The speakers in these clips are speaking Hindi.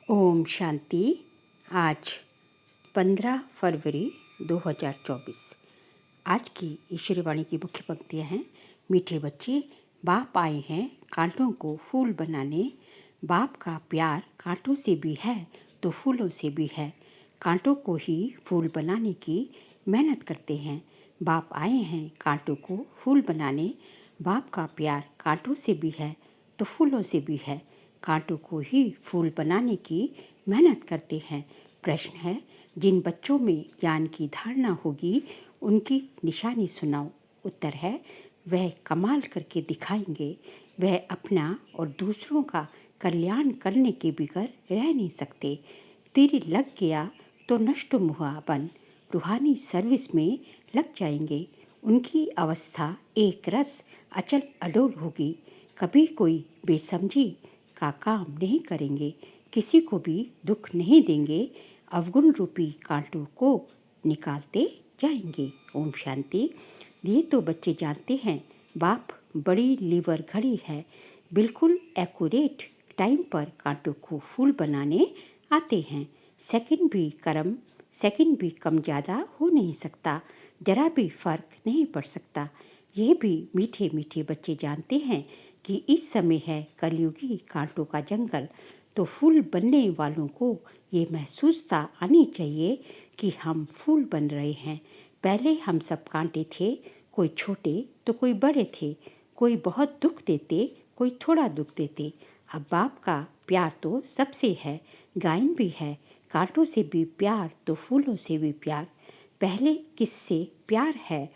ओम शांति। आज 15 फरवरी 2024। आज की ईश्वरी वाणी की मुख्य पंक्तियाँ हैं। मीठे बच्चे, बाप आए हैं कांटों को फूल बनाने। बाप का प्यार कांटों से भी है तो फूलों से भी है। कांटों को ही फूल बनाने की मेहनत करते हैं। बाप आए हैं कांटों को फूल बनाने। बाप का प्यार कांटों से भी है तो फूलों से भी है। कांटों को ही फूल बनाने की मेहनत करते हैं। प्रश्न है, जिन बच्चों में ज्ञान की धारणा होगी उनकी निशानी सुनाओ। उत्तर है, वह कमाल करके दिखाएंगे। वह अपना और दूसरों का कल्याण करने के बगैर रह नहीं सकते। तीर लग गया तो नष्ट मुहा बन रूहानी सर्विस में लग जाएंगे। उनकी अवस्था एक रस अचल अडोल होगी। कभी कोई बेसमझी का काम नहीं करेंगे। किसी को भी दुख नहीं देंगे। अवगुण रूपी कांटों को निकालते जाएंगे। ओम शांति। ये तो बच्चे जानते हैं, बाप बड़ी लीवर घड़ी है। बिल्कुल एक्यूरेट टाइम पर कांटों को फूल बनाने आते हैं। सेकंड भी कम ज़्यादा हो नहीं सकता। जरा भी फर्क नहीं पड़ सकता। ये भी मीठे मीठे बच्चे जानते हैं कि इस समय है कलयुगी कांटों का जंगल। तो फूल बनने वालों को ये महसूसता आनी चाहिए कि हम फूल बन रहे हैं। पहले हम सब कांटे थे, कोई छोटे तो कोई बड़े थे, कोई बहुत दुख देते, कोई थोड़ा दुख देते। अब बाप का प्यार तो सबसे है, गायन भी है। कांटों से भी प्यार तो फूलों से भी प्यार। पहले किससे प्यार है?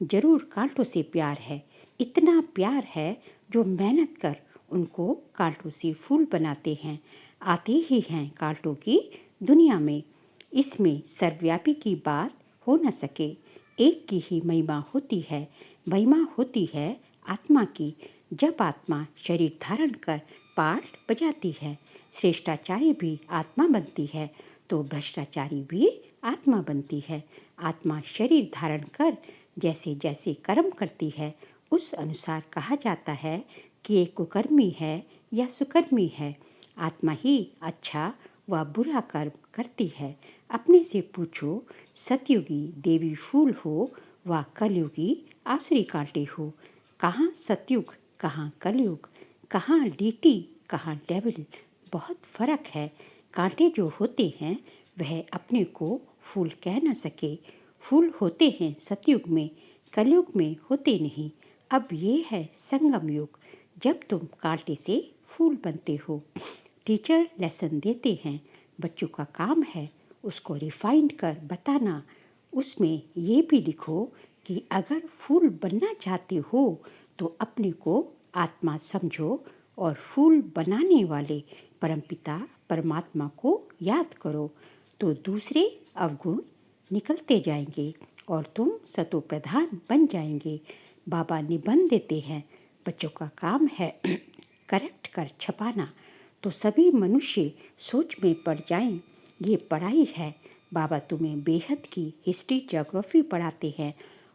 जरूर कांटों से प्यार है। इतना प्यार है जो मेहनत कर उनको कांटों से फूल बनाते हैं। आते ही हैं कांटों की दुनिया में। इसमें सर्वव्यापी की बात हो न सके। एक की ही महिमा होती है। महिमा होती है आत्मा की। जब आत्मा शरीर धारण कर पाठ बजाती है। श्रेष्ठाचारी भी आत्मा बनती है तो भ्रष्टाचारी भी आत्मा बनती है। आत्मा शरीर धारण कर जैसे जैसे कर्म करती है उस अनुसार कहा जाता है कि ये कुकर्मी है या सुकर्मी है। आत्मा ही अच्छा व बुरा कर्म करती है। अपने से पूछो, सतयुगी देवी फूल हो व कलयुगी आसुरी कांटे हो। कहाँ सतयुग, कहाँ कलयुग, कहाँ डीटी, कहाँ डेविल। बहुत फर्क है। कांटे जो होते हैं वह अपने को फूल कह न सके। फूल होते हैं सतयुग में, कलयुग में होते नहीं। अब ये है संगम युग, जब तुम कांटे से फूल बनते हो। टीचर लेसन देते हैं, बच्चों का काम है उसको रिफाइंड कर बताना। उसमें ये भी लिखो कि अगर फूल बनना चाहते हो तो अपने को आत्मा समझो और फूल बनाने वाले परमपिता परमात्मा को याद करो तो दूसरे अवगुण निकलते जाएंगे और तुम सतो प्रधान बन जाएंगे। बाबा निबंध देते हैं, बच्चों का काम है करेक्ट कर छपाना तो सभी मनुष्य सोच में पड़ जाएं। ये पढ़ाई है। बाबा तुम्हें बेहद की हिस्ट्री ज्योग्राफी पढ़ाते हैं।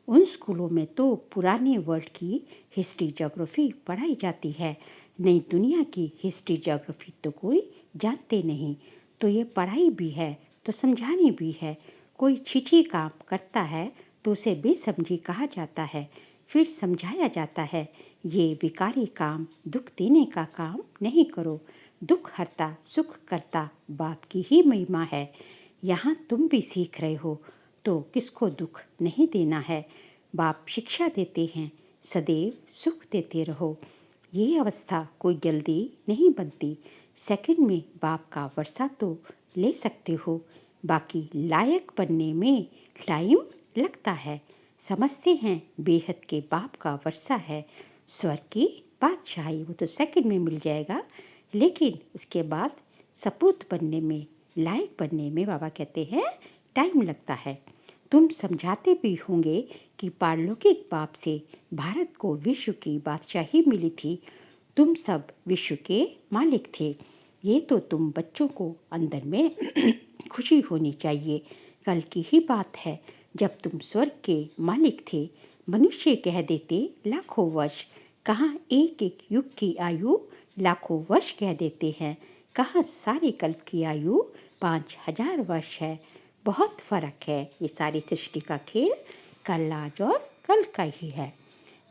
उन स्कूलों में तो पुराने वर्ल्ड की हिस्ट्री ज्योग्राफी पढ़ाई जाती है। नई दुनिया की हिस्ट्री ज्योग्राफी तो कोई जानते नहीं। तो ये पढ़ाई भी है तो समझानी भी है। कोई छिछी काम करता है तो उसे बेसमझी कहा जाता है, फिर समझाया जाता है, ये विकारी काम, दुख देने का काम नहीं करो। दुख हरता सुख करता बाप की ही महिमा है। यहाँ तुम भी सीख रहे हो तो किसको दुख नहीं देना है। बाप शिक्षा देते हैं, सदैव सुख देते रहो। ये अवस्था कोई जल्दी नहीं बनती। सेकंड में बाप का वर्षा तो ले सकते हो, बाकी लायक बनने में टाइम लगता है। समझते हैं बेहद के बाप का वर्षा है। स्वर्ग की बादशाही वो तो सेकंड में मिल जाएगा, लेकिन उसके बाद सपूत बनने में, लायक बनने में बाबा कहते हैं टाइम लगता है। तुम समझाते भी होंगे कि पारलौकिक बाप से भारत को विश्व की बादशाही मिली थी। तुम सब विश्व के मालिक थे। ये तो तुम बच्चों को अंदर में खुशी होनी चाहिए। कल की ही बात है जब तुम स्वर्ग के मालिक थे। मनुष्य कह देते लाखों वर्ष, कहाँ एक एक युग की आयु लाखों वर्ष कह देते हैं। कहाँ सारे कल्प की आयु 5000 वर्ष है। बहुत फर्क है, ये सारी सृष्टि का खेल कल, आज और कल का ही है।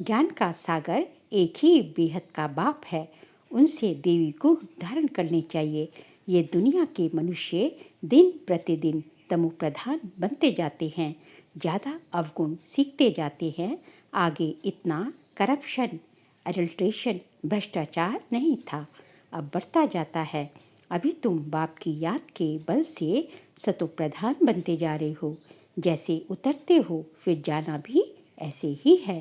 ज्ञान का सागर एक ही बेहद का बाप है, उनसे देवी को धारण करनी चाहिए। ये दुनिया के मनुष्य दिन प्रतिदिन तमो प्रधान बनते जाते हैं, ज़्यादा अवगुण सीखते जाते हैं। आगे इतना करप्शन, एडल्ट्रेशन, भ्रष्टाचार नहीं था, अब बढ़ता जाता है। अभी तुम बाप की याद के बल से सतो प्रधान बनते जा रहे हो। जैसे उतरते हो फिर जाना भी ऐसे ही है।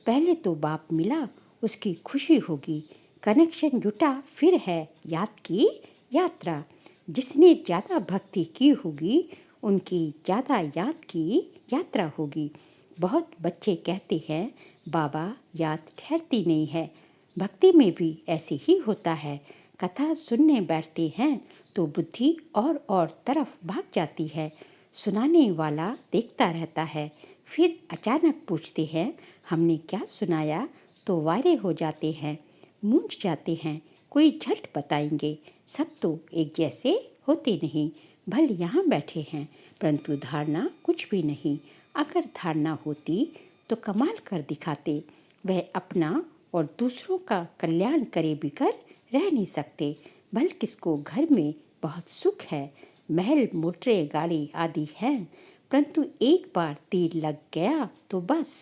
पहले तो बाप मिला, उसकी खुशी होगी, कनेक्शन जुटा, फिर है याद की यात्रा। जिसने ज़्यादा भक्ति की होगी उनकी ज़्यादा याद की यात्रा होगी। बहुत बच्चे कहते हैं बाबा याद ठहरती नहीं है। भक्ति में भी ऐसे ही होता है। कथा सुनने बैठते हैं तो बुद्धि और तरफ भाग जाती है। सुनाने वाला देखता रहता है, फिर अचानक पूछते हैं हमने क्या सुनाया, तो वायरे हो जाते हैं, मूंझ जाते हैं। कोई झट बताएंगे, सब तो एक जैसे होते नहीं। भल यहाँ बैठे हैं परंतु धारणा कुछ भी नहीं। अगर धारणा होती तो कमाल कर दिखाते। वह अपना और दूसरों का कल्याण करे बिकर रह नहीं सकते। भल किसको घर में बहुत सुख है, महल मोटरे गाड़ी आदि हैं, परंतु एक बार तीर लग गया तो बस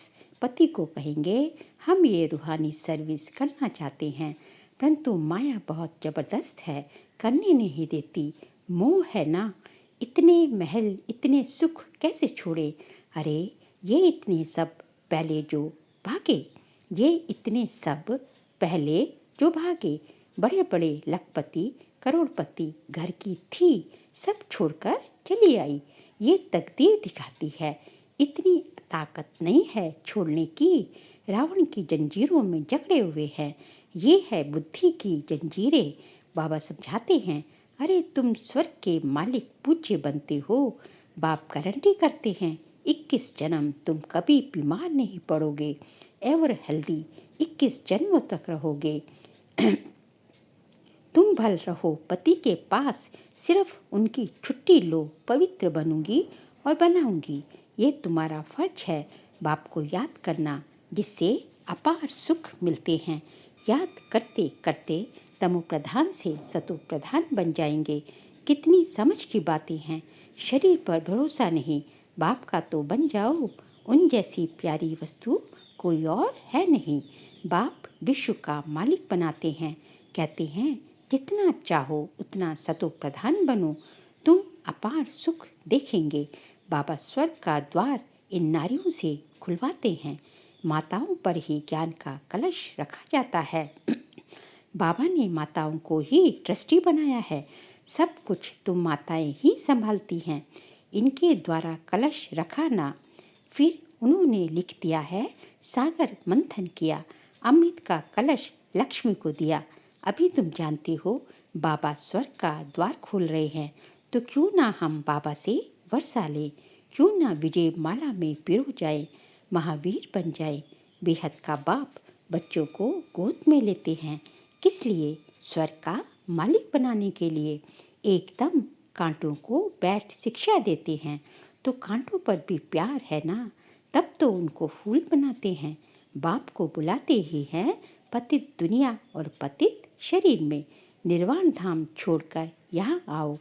पति को कहेंगे हम ये रूहानी सर्विस करना चाहते हैं, परंतु माया बहुत जबरदस्त है, करने नहीं देती। मोह है ना, इतने महल इतने सुख कैसे छोड़े। अरे ये इतने सब पहले जो भागे, ये इतने सब पहले जो भागे। बड़े बड़े लखपति करोड़पति घर की थी, सब छोड़कर चली आई। ये तकदीर दिखाती है, इतनी ताकत नहीं है छोड़ने की। रावण की जंजीरों में जकड़े हुए हैं, ये है बुद्धि की जंजीरें। बाबा समझाते हैं अरे तुम स्वर्ग के मालिक पूज्य बनते हो। बाप गारंटी करते हैं 21 जन्म तुम कभी बीमार नहीं पड़ोगे, एवर हेल्दी 21 जन्मों तक रहोगे। तुम भल रहो पति के पास, सिर्फ उनकी छुट्टी लो, पवित्र बनूंगी और बनाऊंगी। ये तुम्हारा फर्ज है बाप को याद करना, जिससे अपार सुख मिलते हैं। याद करते करते तमो प्रधान से सतो प्रधान बन जाएंगे। कितनी समझ की बातें हैं। शरीर पर भरोसा नहीं, बाप का तो बन जाओ। उन जैसी प्यारी वस्तु कोई और है नहीं। बाप विश्व का मालिक बनाते हैं, कहते हैं जितना चाहो उतना सतो प्रधान बनो, तुम अपार सुख देखेंगे। बाबा स्वर्ग का द्वार इन नारियों से खुलवाते हैं। माताओं पर ही ज्ञान का कलश रखा जाता है। बाबा ने माताओं को ही ट्रस्टी बनाया है। सब कुछ तुम माताएं ही संभालती हैं, इनके द्वारा कलश रखा ना। फिर उन्होंने लिख दिया है सागर मंथन किया, अमृत का कलश लक्ष्मी को दिया। अभी तुम जानते हो बाबा स्वर्ग का द्वार खोल रहे हैं, तो क्यों ना हम बाबा से वर्षा लें, क्यों ना विजय माला में पिरो जाए, महावीर बन जाए। बेहद का बाप बच्चों को गोद में लेते हैं, किस लिए? स्वर्ग का मालिक बनाने के लिए। एकदम कांटों को बैठ शिक्षा देते हैं, तो कांटों पर भी प्यार है ना, तब तो उनको फूल बनाते हैं। बाप को बुलाते ही हैं पतित दुनिया और पतित शरीर में, निर्वाण धाम छोड़कर यहाँ आओ।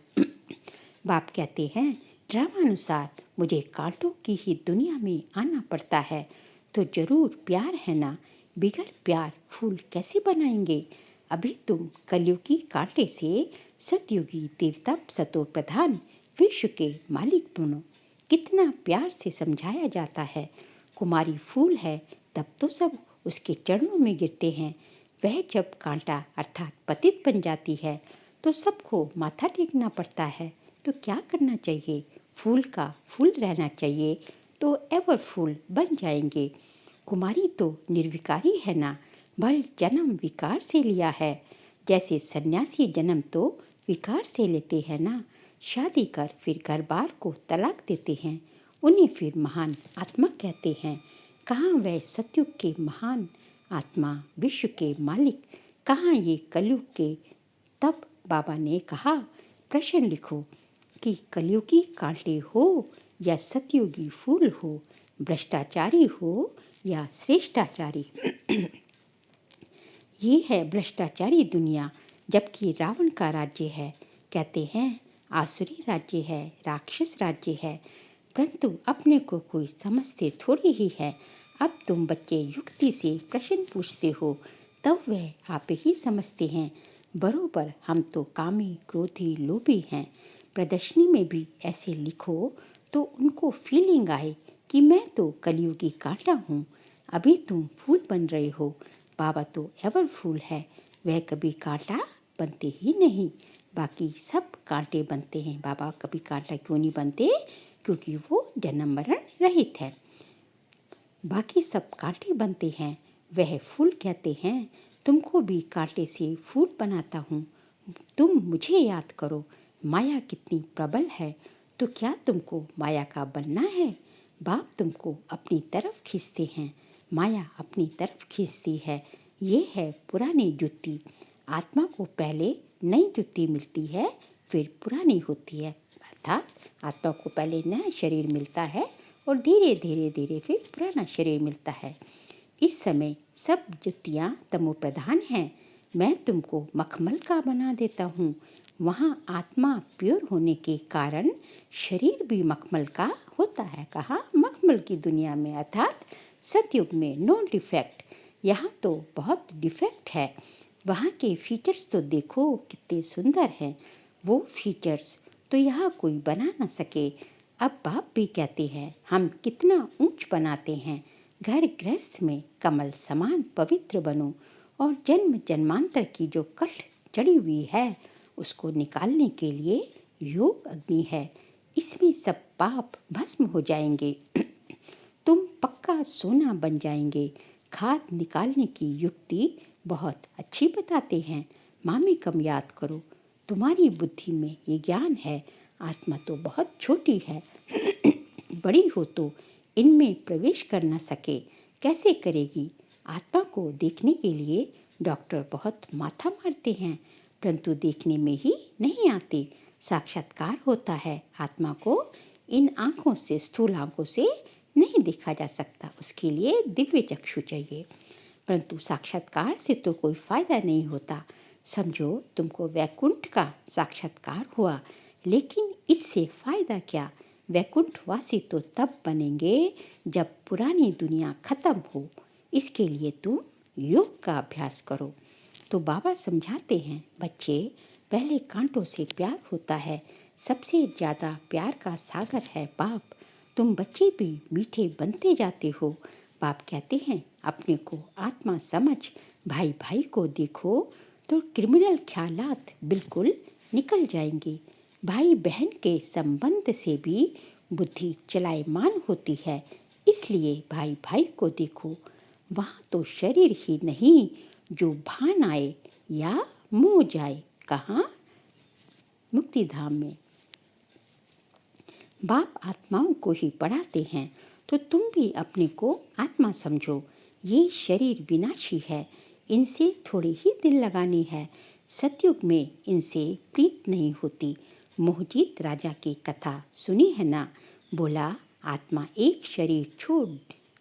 बाप कहते हैं ड्रामानुसार मुझे कांटों की ही दुनिया में आना पड़ता है, तो जरूर प्यार है ना, बिगर प्यार फूल कैसे बनाएंगे। अभी तुम कलयुगी कांटे से सतयुगी देवता सतो प्रधान विश्व के मालिक बनो। कितना प्यार से समझाया जाता है। कुमारी फूल है तब तो सब उसके चरणों में गिरते हैं। वह जब कांटा अर्थात पतित बन जाती है तो सबको माथा टेकना पड़ता है। तो क्या करना चाहिए? फूल का फूल रहना चाहिए, तो एवर फूल बन जाएंगे। कुमारी तो निर्विकारी है ना, भल जन्म विकार से लिया है। जैसे सन्यासी जन्म तो विकार से लेते हैं ना, शादी कर फिर घर बार को तलाक देते हैं, उन्हें फिर महान आत्मा कहते हैं। कहाँ वह सतयुग के महान आत्मा, विश्व के मालिक, कहाँ ये कलयुग के तब बाबा ने कहा, प्रश्न लिखो कि कलयुगी कांटे हो या सतयुगी फूल हो, भ्रष्टाचारी हो या श्रेष्ठाचारी। ये है भ्रष्टाचारी दुनिया, जबकि रावण का राज्य है। कहते हैं आसुरी राज्य है, राक्षस राज्य है, परंतु अपने को कोई समझते थोड़ी ही है। अब तुम बच्चे युक्ति से प्रश्न पूछते हो, तब वह आप ही समझते हैं। बरोबर हम तो कामी, क्रोधी, लोभी हैं। प्रदर्शनी में भी ऐसे लिखो तो उनको फीलिंग आए कि मैं तो कलयुगी कांटा हूँ। अभी तुम फूल बन रहे हो, बाबा तो एवर फूल है, वह कभी कांटा बनते ही नहीं। बाकी सब कांटे बनते हैं, बाबा कभी कांटा क्यों नहीं बनते? क्योंकि वो जन्म मरण रहित है। बाकी सब कांटे बनते हैं, वह फूल कहते हैं तुमको भी कांटे से फूल बनाता हूँ। तुम मुझे याद करो, माया कितनी प्रबल है, तो क्या तुमको माया का बनना है? बाप तुमको अपनी तरफ खींचते हैं, माया अपनी तरफ खींचती है। ये है पुरानी जुत्ती। आत्मा को पहले नई जुत्ती मिलती है, फिर पुरानी होती है। अर्थात आत्मा को पहले नया शरीर मिलता है और धीरे धीरे धीरे फिर पुराना शरीर मिलता है। इस समय सब जुतियाँ तमो प्रधान हैं। मैं तुमको मखमल का बना देता हूँ। वहाँ आत्मा प्योर होने के कारण शरीर भी मखमल का होता है। कहाँ? मखमल की दुनिया में, अर्थात सतयुग में नो डिफेक्ट। यहाँ तो बहुत डिफेक्ट है। वहाँ के फीचर्स तो देखो कितने सुंदर हैं। वो फीचर्स तो यहाँ कोई बना ना सके। अब बाप भी कहते हैं हम कितना ऊंच बनाते हैं। घर गृहस्थ में कमल समान पवित्र बनो और जन्म जन्मांतर की जो कष्ट चढ़ी हुई है उसको निकालने के लिए योग अग्नि है। इसमें सब पाप भस्म हो जाएंगे। तुम पक्का सोना बन जाएंगे। खाद निकालने की युक्ति बहुत अच्छी बताते हैं। मामी कम याद करो, तुम्हारी बुद्धि में ये ज्ञान है। आत्मा तो बहुत छोटी है, बड़ी हो तो इनमें प्रवेश कर न सके, कैसे करेगी? आत्मा को देखने के लिए डॉक्टर बहुत माथा मारते हैं, परंतु देखने में ही नहीं आते। साक्षात्कार होता है। आत्मा को इन आँखों से, स्थूल आँखों से नहीं देखा जा सकता, उसके लिए दिव्य चक्षु चाहिए। परंतु साक्षात्कार से तो कोई फायदा नहीं होता। समझो तुमको वैकुंठ का साक्षात्कार हुआ, लेकिन इससे फायदा क्या? वैकुंठवासी तो तब बनेंगे जब पुरानी दुनिया खत्म हो। इसके लिए तुम योग का अभ्यास करो। तो बाबा समझाते हैं, बच्चे पहले कांटों से प्यार होता है। सबसे ज़्यादा प्यार का सागर है बाप। तुम बच्चे भी मीठे बनते जाते हो। बाप कहते हैं अपने को आत्मा समझ, भाई भाई को देखो तो क्रिमिनल ख्यालात बिल्कुल निकल जाएंगे। भाई बहन के संबंध से भी बुद्धि चलायमान होती है। इसलिए भाई भाई को देखो। वहाँ तो शरीर ही नहीं, जो भान आए या मोह जाए। कहाँ? मुक्तिधाम में। बाप आत्माओं को ही पढ़ाते हैं, तो तुम भी अपने को आत्मा समझो। ये शरीर विनाशी है, इनसे थोड़ी ही दिल लगानी है। सतयुग में इनसे प्रीत नहीं होती। मोहजीत राजा की कथा सुनी है ना? बोला आत्मा एक शरीर छोड़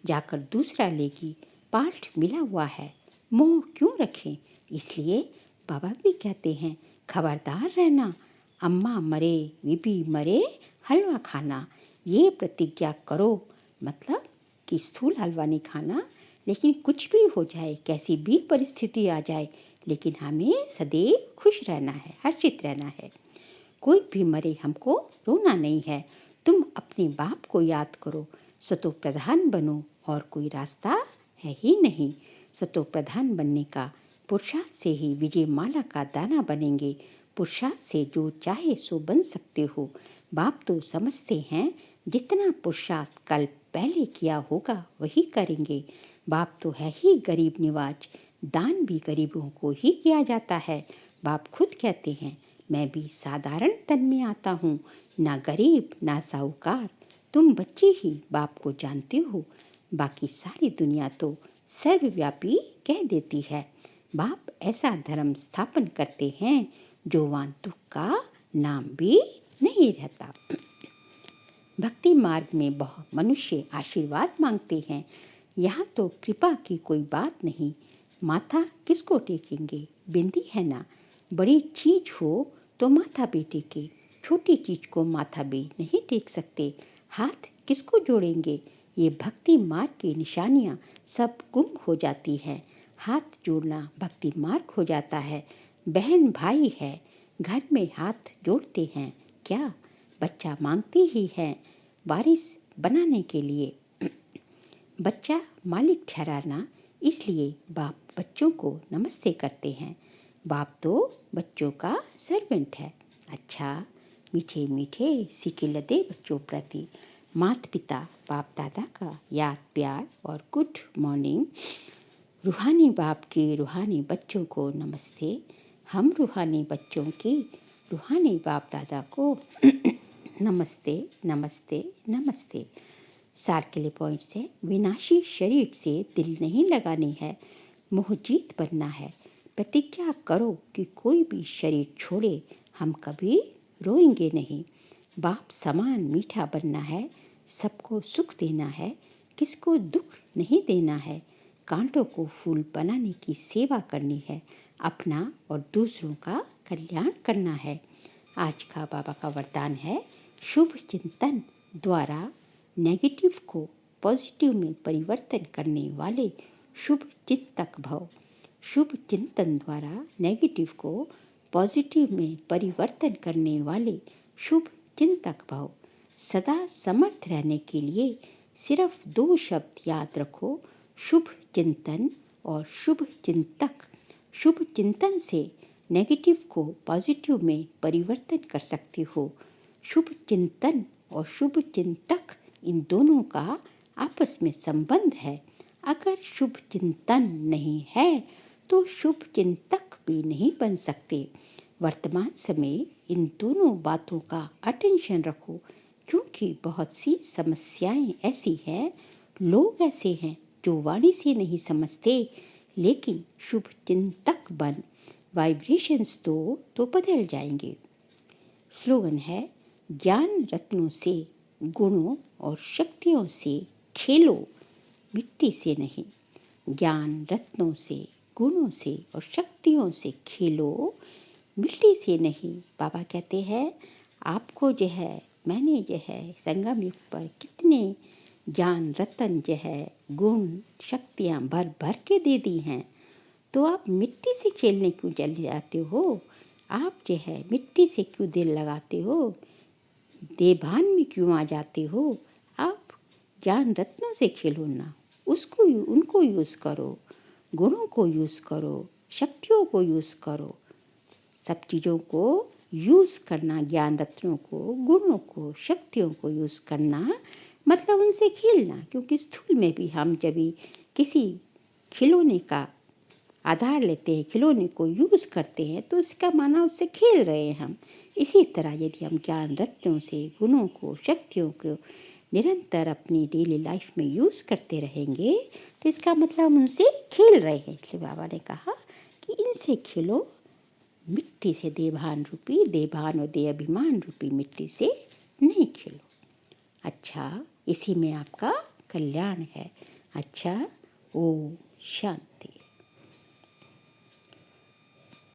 जाकर दूसरा लेगी, पाठ मिला हुआ है, मोह क्यों रखें? इसलिए बाबा भी कहते हैं खबरदार रहना, अम्मा मरे, बीबी मरे, हलवा खाना। ये प्रतिज्ञा करो, मतलब कि स्थूल हलवा नहीं खाना, लेकिन कुछ भी हो जाए, कैसी भी परिस्थिति आ जाए, लेकिन हमें सदैव खुश रहना है, हर्षित रहना है। कोई भी मरे, हमको रोना नहीं है। तुम अपने बाप को याद करो, सतो प्रधान बनो, और कोई रास्ता है ही नहीं। सतो प्रधान बनने का पुरुषार्थ से ही विजय माला का दाना बनेंगे। पुरुषार्थ से जो चाहे सो बन सकते हो। बाप तो समझते हैं जितना पुरुषार्थ कल पहले किया होगा वही करेंगे। बाप तो है ही गरीब निवाज, दान भी गरीबों को ही किया जाता है। बाप खुद कहते हैं मैं भी साधारण तन में आता हूँ, ना गरीब ना साहूकार। तुम बच्चे ही बाप को जानते हो, बाकी सारी दुनिया तो सर्वव्यापी कह देती है। बाप ऐसा धर्म स्थापन करते हैं जोवान दुख का नाम भी नहीं रहता। भक्ति मार्ग में बहुत मनुष्य आशीर्वाद मांगते हैं। यहाँ तो कृपा की कोई बात नहीं। माथा किसको टेकेंगे, बिंदी है ना। बड़ी चीज हो तो माथा भी टेके, छोटी चीज को माथा भी नहीं टेक सकते। हाथ किसको जोड़ेंगे, ये भक्ति मार्ग की निशानियाँ सब गुम हो जाती हैं। हाथ जोड़ना भक्ति मार्ग हो जाता है। बहन भाई है, घर में हाथ जोड़ते हैं क्या, बच्चा मांगते ही है बारिश बनाने के लिए। बच्चा मालिक ठहराना, इसलिए बाप बच्चों को नमस्ते करते हैं। बाप तो बच्चों का सर्वेंट है। अच्छा, मीठे मीठे सिक्के लदे बच्चों प्रति माता पिता बाप दादा का याद प्यार और गुड मॉर्निंग। रूहानी बाप के रूहानी बच्चों को नमस्ते। हम रूहानी बच्चों की रूहानी बाप दादा को नमस्ते नमस्ते नमस्ते। सार के लिए पॉइंट्स है। विनाशी शरीर से दिल नहीं लगानी है, मोह जीत बनना है। प्रतिज्ञा करो कि कोई भी शरीर छोड़े हम कभी रोएंगे नहीं। बाप समान मीठा बनना है, सबको सुख देना है, किसको दुख नहीं देना है। कांटों को फूल बनाने की सेवा करनी है, अपना और दूसरों का कल्याण करना है। आज का बाबा का वरदान है, शुभ चिंतन द्वारा नेगेटिव को पॉजिटिव में परिवर्तन करने वाले शुभ चिंतक भव। शुभ चिंतन द्वारा नेगेटिव को पॉजिटिव में परिवर्तन करने वाले शुभ चिंतक भव। सदा समर्थ रहने के लिए सिर्फ 2 शब्द याद रखो, शुभ चिंतन और शुभ चिंतक। शुभ चिंतन से नेगेटिव को पॉजिटिव में परिवर्तन कर सकते हो। शुभ चिंतन और शुभ चिंतक, इन दोनों का आपस में संबंध है। अगर शुभ चिंतन नहीं है तो शुभ चिंतक भी नहीं बन सकते। वर्तमान समय इन दोनों बातों का अटेंशन रखो, क्योंकि बहुत सी समस्याएं ऐसी हैं, लोग ऐसे हैं जो वाणी से नहीं समझते, लेकिन शुभ चिंतक बन वाइब्रेशंस दो तो बदल जाएंगे। स्लोगन है, ज्ञान रत्नों से गुणों और शक्तियों से खेलो, मिट्टी से नहीं। ज्ञान रत्नों से गुणों से और शक्तियों से खेलो, मिट्टी से नहीं। बाबा कहते हैं, आपको जो है, मैंने जो है संगम युग पर कितने ज्ञान रत्न जो है गुण शक्तियाँ भर भर के दे दी हैं, तो आप मिट्टी से खेलने क्यों चले जाते हो। आप जो है मिट्टी से क्यों दिल लगाते हो, देभान में क्यों आ जाते हो। आप ज्ञान रत्नों से खेलो ना, उसको उनको यूज़ करो, गुणों को यूज़ करो, शक्तियों को यूज़ करो। सब चीज़ों को यूज़ करना, ज्ञान रत्नों को, गुणों को, शक्तियों को यूज़ करना मतलब उनसे खेलना। क्योंकि स्थूल में भी हम जब भी किसी खिलौने का आधार लेते हैं, खिलौने को यूज़ करते हैं, तो इसका माना उससे खेल रहे हैं हम। इसी तरह यदि हम ज्ञान रत्नों से गुणों को, शक्तियों को निरंतर अपनी डेली लाइफ में यूज़ करते रहेंगे, तो इसका मतलब हम उनसे खेल रहे हैं। इसलिए बाबा ने कहा कि इनसे खेलो, मिट्टी से देभान रूपी, देभान और दे अभिमान रूपी मिट्टी से नहीं खेलो। अच्छा, इसी में आपका कल्याण है। अच्छा, ओम शांति।